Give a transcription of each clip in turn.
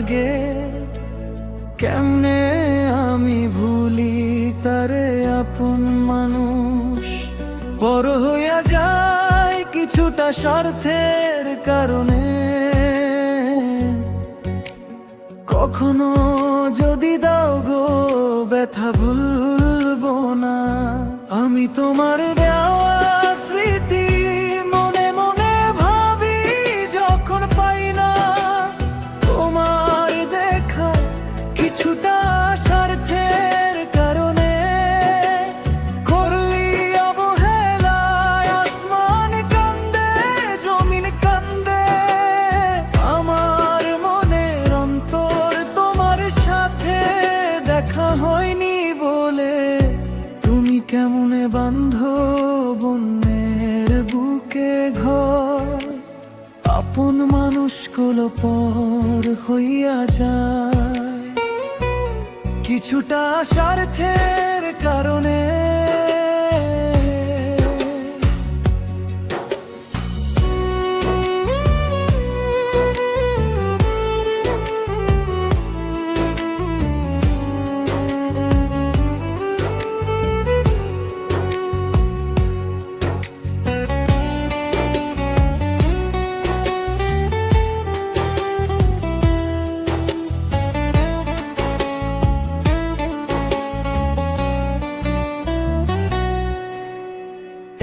লাগে, কেমনে আমি ভুলি তারে আপন মানুষ। বড় হইয়া যায় কিছুটা স্বার্থের কারণে, কখনো যদি দাও গো ব্যথা ভুলবো না। আমি তোমার দেওয়া স্মৃতি মনে মনে ভাবি, যখন পাই না তোমার দেখা কিছুটা স্বার্থের কারণে। করলি অবহেলায় আসমান কান্দে, জমিন কান্দে, আমার মনের অন্তর তোমার সাথে দেখা হয়নি বলে। তুমি কেমনে বাঁধো বন্যের বুকে ঘর, আপন মানুষগুলো পর হইয়া যায় কিছুটা স্বার্থের কারণে।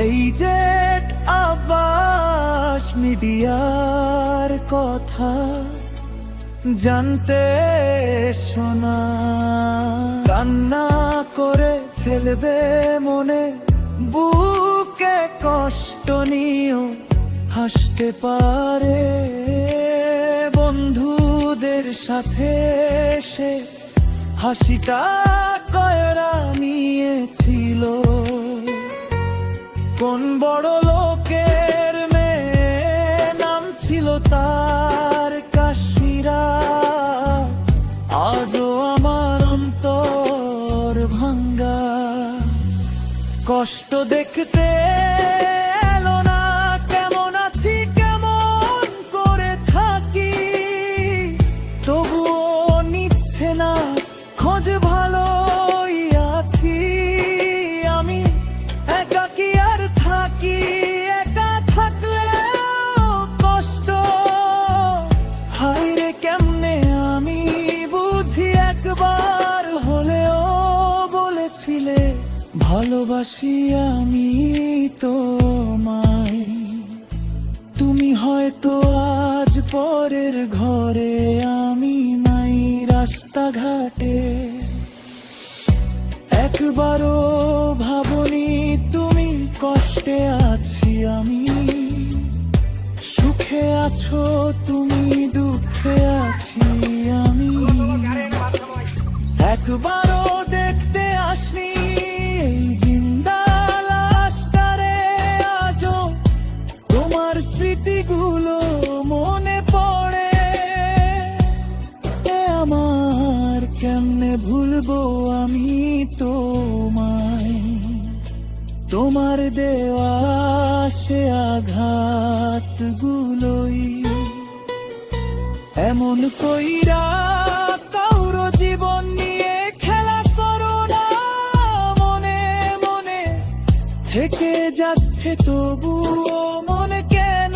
এই যে আবাস মিডিয়ার কথা জানতে শোনা, কান্না করে ফেলবে মনে, বুকে কষ্ট নিয়েও হাসতে পারে। বন্ধুদের সাথে সে হাসিটা কয়রা নিয়েছিল, কোন বড় লোকের মেয়ে নাম ছিল তার কাশিরা। আজও আমার অন্তর ভাঙ্গা, কষ্ট দেখতে এলো না, কেমন আছি কেমন করে থাকি, তবুও নিচ্ছে না খোঁজ, ভালোই আছি আমি, একাকি আর থাকি, একা থাকলেও কষ্ট। হায়রে কেমনে আমি বুঝি, একবার হলেও বলেছিলে ভালোবাসি আমি তোমায়। তুমি হয়তো আজ পরের ঘরে, আমি নাই রাস্তাঘাটে। একবারও ভাবনি তুমি কষ্টে আছি আমি, সুখে আছো তুমি দুঃখে আছি আমি। একবারও দেখতে আসনি এই জিন্দা লাশটারে, আজও তোমার স্মৃতিগুলো মনে পড়ে। আমার কেমনে ভুলবো আমি তোমায়, তোমার দেওয়া সে আঘাতগুলোই। এমন কইরা কাউরো জীবন নিয়ে খেলা করো না, মনে মনে থেকে যাচ্ছে তবুও মনে কেন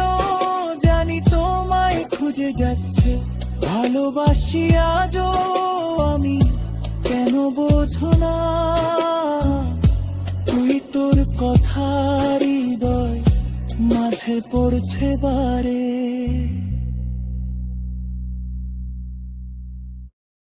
জানি তোমায় খুঁজে যাচ্ছে। ভালোবাসি আজও আমি, কেন বোঝো না তুই, তোর কথা হৃদয় মাঝে পড়ছে বারে।